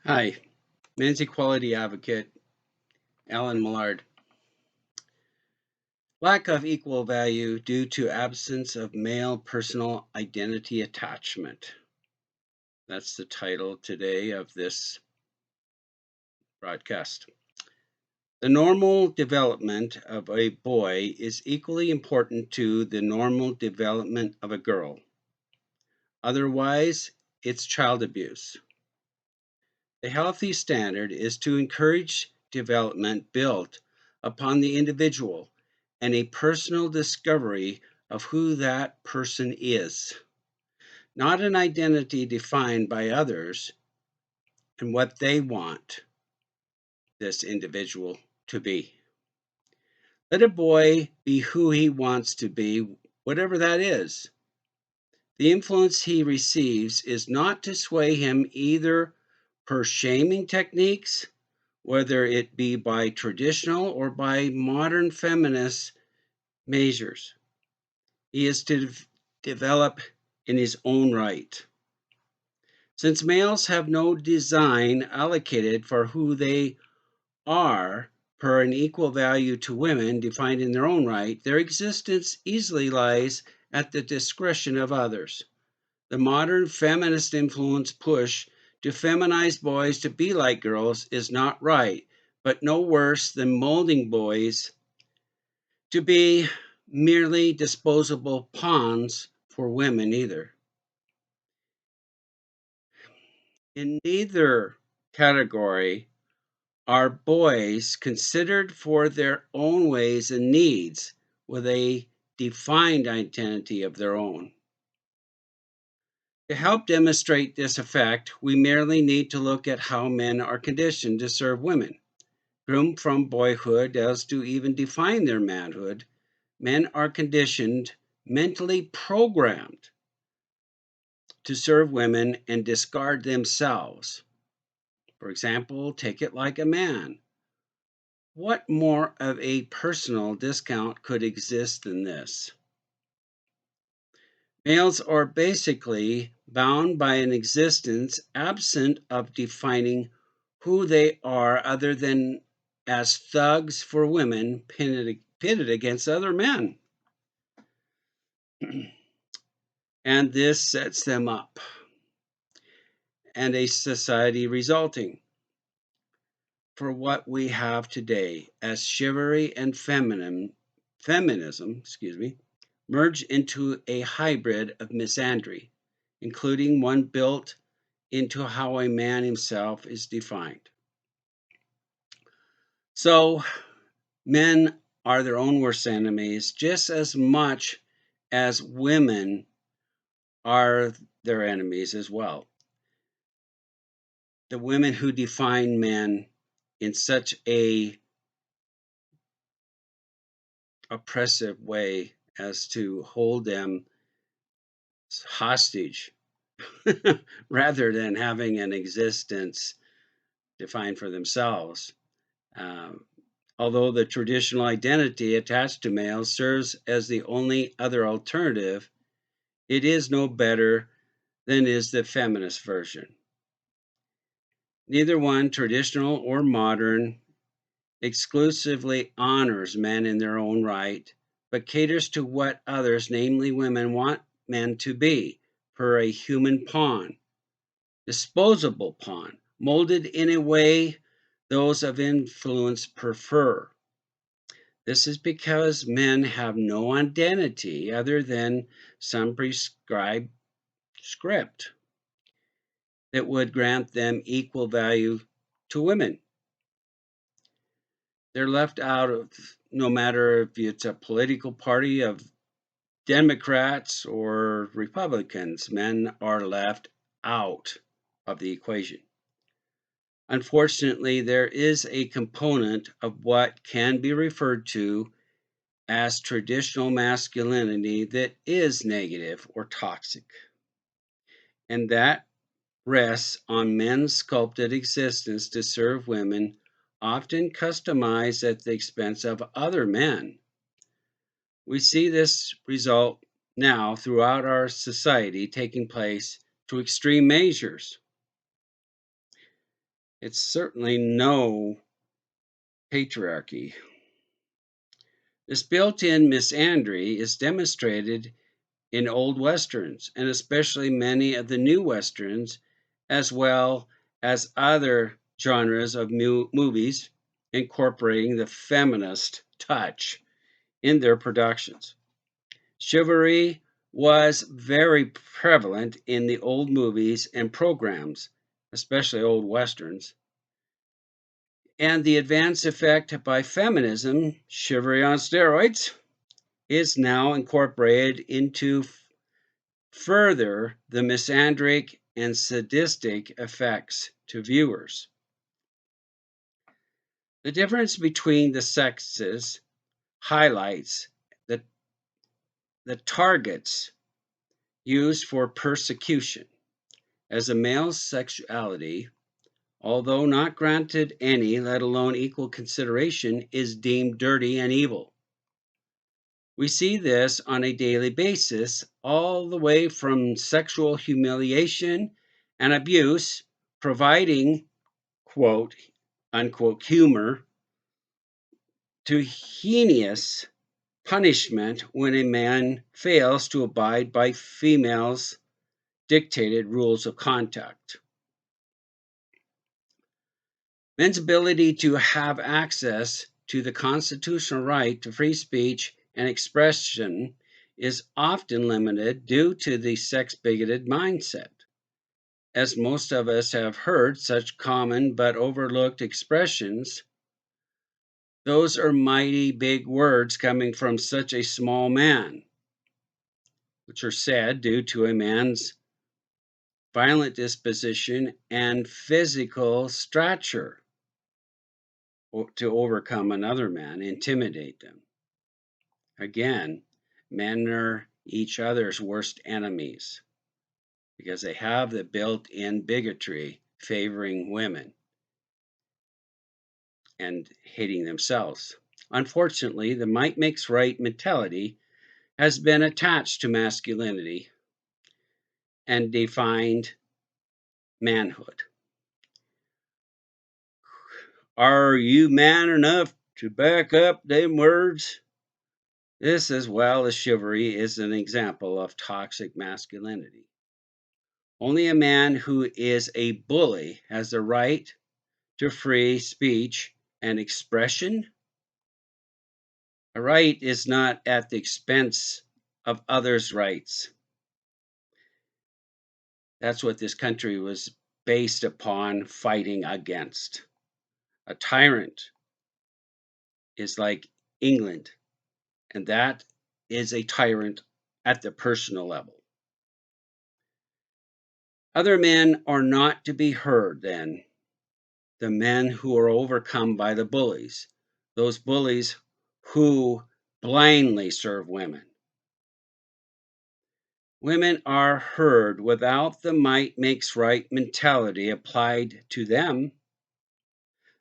Hi, men's equality advocate Alan Millard. Lack of equal value due to absence of male personal identity attachment. That's the title today of this broadcast. The normal development of a boy is equally important to the normal development of a girl. Otherwise, it's child abuse. The healthy standard is to encourage development built upon the individual and a personal discovery of who that person is, not an identity defined by others and what they want this individual to be. Let a boy be who he wants to be, whatever that is. The influence he receives is not to sway him either per shaming techniques, whether it be by traditional or by modern feminist measures. He is to develop in his own right. Since males have no design allocated for who they are per an equal value to women defined in their own right, their existence easily lies at the discretion of others. The modern feminist influence push to feminize boys to be like girls is not right, but no worse than molding boys to be merely disposable pawns for women either. In neither category are boys considered for their own ways and needs with a defined identity of their own. To help demonstrate this effect, we merely need to look at how men are conditioned to serve women. Groomed from boyhood as to even define their manhood, men are conditioned, mentally programmed to serve women and discard themselves. For example, take it like a man. What more of a personal discount could exist than this? Males are basically bound by an existence absent of defining who they are other than as thugs for women pitted against other men. And this sets them up and a society resulting for what we have today as chivalry and feminism, merge into a hybrid of misandry, including one built into how a man himself is defined. So, men are their own worst enemies just as much as women are their enemies as well. The women who define men in such a oppressive way as to hold them hostage rather than having an existence defined for themselves. Um, Although the traditional identity attached to males serves as the only other alternative, it is no better than is the feminist version. Neither one, traditional or modern, exclusively honors men in their own right, but caters to what others, namely women, want men to be, per a human pawn, disposable pawn, molded in a way those of influence prefer. This is because men have no identity other than some prescribed script that would grant them equal value to women. They're left out of no matter if it's a political party of Democrats or Republicans, men are left out of the equation. Unfortunately, there is a component of what can be referred to as traditional masculinity that is negative or toxic, and that rests on men's sculpted existence to serve women, often customized at the expense of other men. We see this result now throughout our society taking place to extreme measures. It's certainly no patriarchy. This built-in misandry is demonstrated in old westerns, and especially many of the new westerns, as well as other genres of movies incorporating the feminist touch in their productions. Chivalry was very prevalent in the old movies and programs, especially old westerns. And the advance effect by feminism, chivalry on steroids, is now incorporated into further the misandric and sadistic effects to viewers. The difference between the sexes highlights the, the targets used for persecution, as a male's sexuality, although not granted any, let alone equal consideration, is deemed dirty and evil. We see this on a daily basis, all the way from sexual humiliation and abuse, providing quote unquote humor, to heinous punishment when a man fails to abide by females' dictated rules of conduct. Men's ability to have access to the constitutional right to free speech and expression is often limited due to the sex bigoted mindset. As most of us have heard such common but overlooked expressions, those are mighty big words coming from such a small man, which are said due to a man's violent disposition and physical stature to overcome another man, intimidate them. Again, men are each other's worst enemies because they have the built-in bigotry favoring women and hating themselves. Unfortunately, the might makes right mentality has been attached to masculinity and defined manhood. Are you man enough to back up them words? This, as well as chivalry, is an example of toxic masculinity. Only a man who is a bully has the right to free speech and expression. A right is not at the expense of others' rights. That's what this country was based upon fighting against. A tyrant is like England, and that is a tyrant at the personal level. Other men are not to be heard, then, the men who are overcome by the bullies, those bullies who blindly serve women. Women are heard without the might makes right mentality applied to them.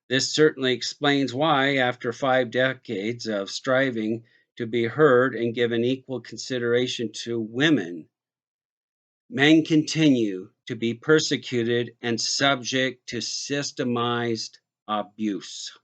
This certainly explains why, after 5 decades of striving to be heard and given equal consideration to women, men continue to be persecuted and subject to systemized abuse.